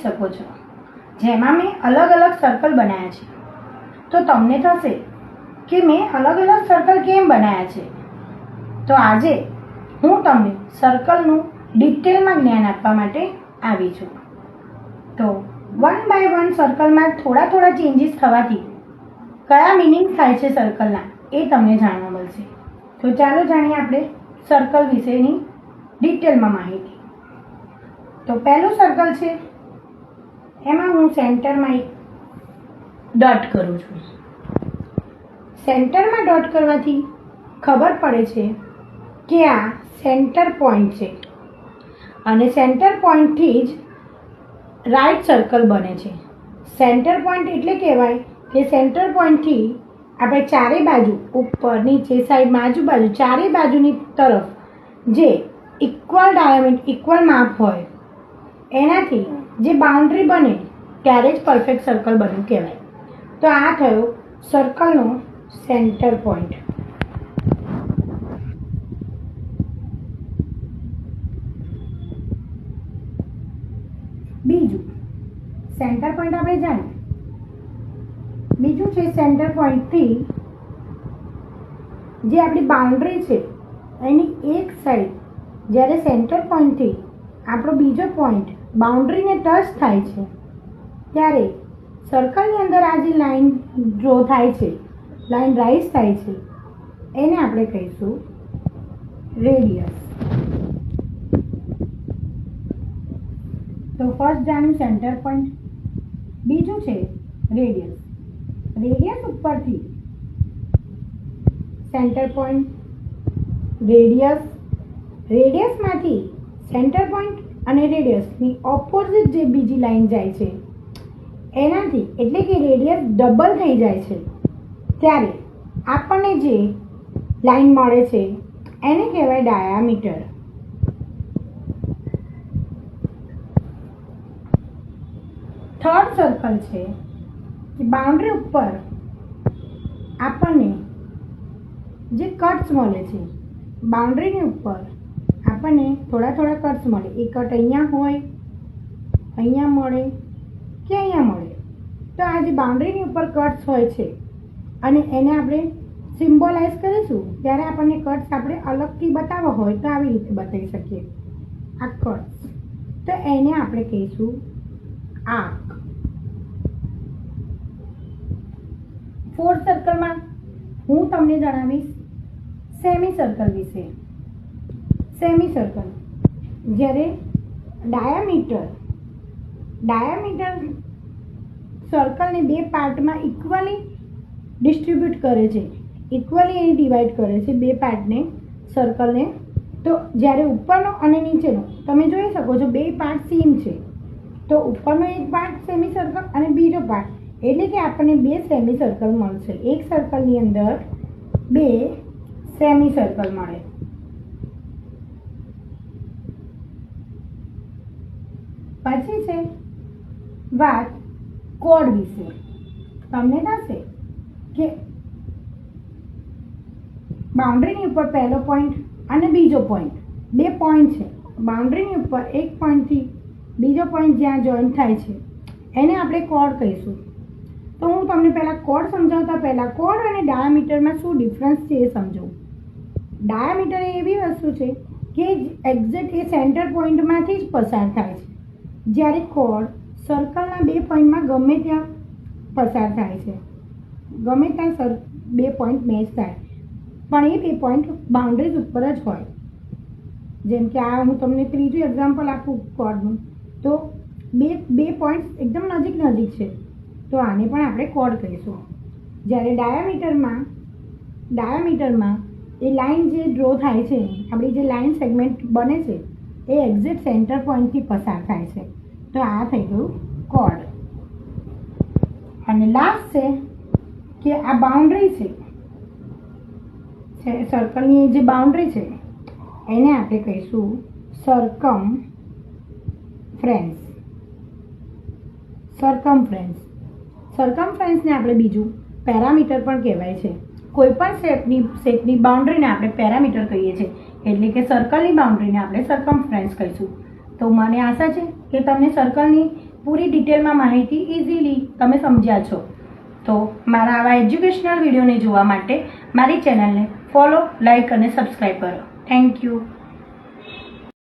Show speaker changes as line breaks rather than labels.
શકો છો, જેમાં મેં અલગ અલગ સર્કલ બનાવ્યા છે. તો તમને થશે કે મેં અલગ અલગ સર્કલ કેમ બનાવ્યા છે. તો આજે હું તમને સર્કલનું ડિટેલમાં જ્ઞાન આપવા માટે આવી છું. તો વન બાય વન સર્કલમાં થોડા થોડા ચેન્જીસ થવાથી કયા મિનિંગ થાય છે સર્કલના એ તમને જાણવા મળશે. તો ચાલો જાણીએ આપણે સર્કલ વિશેની ડિટેલમાં માહિતી. તો પહેલું સર્કલ છે, એમાં હું સેન્ટરમાં એક ડોટ કરું છું. સેન્ટરમાં ડોટ કરવાથી ખબર પડે છે કે આ સેન્ટર પોઈન્ટ છે અને સેન્ટર પોઈન્ટથી જ રાઈટ સર્કલ બને છે. સેન્ટર પોઈન્ટ એટલે કહેવાય કે સેન્ટર પોઈન્ટથી આપણે ચારે બાજુ ઉપર નીચે સાઈડમાં આજુબાજુ ચારે બાજુની તરફ જે ઇક્વલ માપ હોય એનાથી જે બાઉન્ડ્રી બને ત્યારે જ પરફેક્ટ સર્કલ બન્યું કહેવાય. તો આ થયો સર્કલનો સેન્ટર પોઈન્ટ. બીજું સેન્ટર પોઈન્ટ આપણે જાણીએ. બીજું છે સેન્ટર પોઈન્ટથી જે આપણી બાઉન્ડ્રી છે એની એક સાઈડ જ્યારે સેન્ટર પોઈન્ટથી આપણો બીજો પોઈન્ટ બાઉન્ડ્રીને ટચ થાય છે ત્યારે સર્કલની અંદર આ જે લાઈન ડ્રો થાય છે, લાઈન રાઇઝ થાય છે, એને આપણે કહીશું રેડિયસ. તો ફર્સ્ટ જાણ્યું સેન્ટર પોઈન્ટ. બીજું છે રેડિયસ. રેડિયસ ઉપરથી સેન્ટર પોઈન્ટ, રેડિયસમાંથી સેન્ટર પોઈન્ટ અને રેડિયસની ઓપોઝિટ જે બીજી લાઈન જાય છે એનાથી એટલે કે રેડિયસ ડબલ થઈ જાય છે ત્યારે આપણને જે લાઈન મળે છે એને કહેવાય ડાયામીટર. થર્ડ સર્કલ છે કે બાઉન્ડ્રી ઉપર આપણને જે કટ્સ મળે છે, બાઉન્ડ્રીની ઉપર આપણને થોડા થોડા કટ્સ મળે. એ કટ અહીંયા હોય, અહીંયા મળે કે અહીંયા મળે. તો આ જે બાઉન્ડ્રીની ઉપર કટ્સ હોય છે અને એને આપણે સિમ્બોલાઇઝ કરીશું ત્યારે આપણને કટ્સ આપણે અલગથી બતાવવા હોય તો આવી રીતે બતાવી શકીએ. આ કટ્સ તો એને આપણે કહીશું આર્ક. ફોર્થ સર્કલમાં હું તમને જણાવીશ સેમી સર્કલ વિશે. સેમી સર્કલ જ્યારે ડાયામીટર સર્કલને બે પાર્ટમાં ઇક્વલી ડિસ્ટ્રીબ્યુટ કરે છે, ઇક્વલી એને ડિવાઈડ કરે છે બે પાર્ટને, સર્કલને. તો જ્યારે ઉપરનો અને નીચેનો તમે જોઈ શકો છો બે પાર્ટ સેમ છે. તો ઉપરનો એક પાર્ટ સેમી સર્કલ અને બીજો પાર્ટ એટલે કે આપણને બે સેમી સર્કલ મળશે. એક સર્કલની અંદર બે સેમી સર્કલ મળે. પછી છે વાત કોડ વિશે. તમને થશે કે બાઉન્ડ્રીની ઉપર પહેલો પોઈન્ટ અને બીજો પોઈન્ટ, બે પોઈન્ટ છે. બાઉન્ડ્રીની ઉપર એક પોઈન્ટથી બીજો પોઈન્ટ જ્યાં જોઈન્ટ થાય છે એને આપણે કોડ કહીશું. તો હું તમને પહેલાં કોડ સમજાવતા પહેલાં કોડ અને ડાયામીટરમાં શું ડિફરન્સ છે એ સમજાવું. ડાયામીટર એ એવી વસ્તુ છે કે એક્ઝેક્ટ એ સેન્ટર પોઈન્ટમાંથી જ પસાર થાય છે, જ્યારે કોડ સર્કલના બે પોઈન્ટમાં ગમે ત્યાં પસાર થાય છે, ગમે ત્યાં બે પોઈન્ટ મેચ થાય, પણ એ બે પોઈન્ટ બાઉન્ડ્રીઝ ઉપર જ હોય. જેમ કે આ હું તમને ત્રીજું એક્ઝામ્પલ આપું કોડનું, તો બે પોઈન્ટ એકદમ નજીક છે તો આને પણ આપણે કોડ કહીશું. જ્યારે ડાયામીટરમાં એ લાઈન જે ડ્રો થાય છે, આપણી જે લાઈન સેગમેન્ટ બને છે એ એક્ઝેક્ટ સેન્ટર પોઈન્ટથી પસાર થાય છે. તો આ થઈ ગયું કોડ. અને લાસ્ટ છે કે આ બાઉન્ડ્રી છે, સર્કલની જે બાઉન્ડ્રી છે એને આપણે કહીશું સરકમફરન્સને આપણે બીજું પેરામીટર પણ કહેવાય છે. કોઈપણ શેપની બાઉન્ડ્રીને આપણે પેરામીટર કહીએ છીએ, એટલે કે સર્કલની બાઉન્ડ્રીને આપણે સરકમફરન્સ કહીશું. તો મને આશા છે કે તમને સર્કલની પૂરી ડિટેલમાં માહિતી ઇઝીલી તમે સમજ્યા છો. તો મારા આવા એજ્યુકેશનલ વિડીયોને જોવા માટે મારી ચેનલને ફોલો, લાઇક અને સબસ્ક્રાઈબ કરો. Thank you.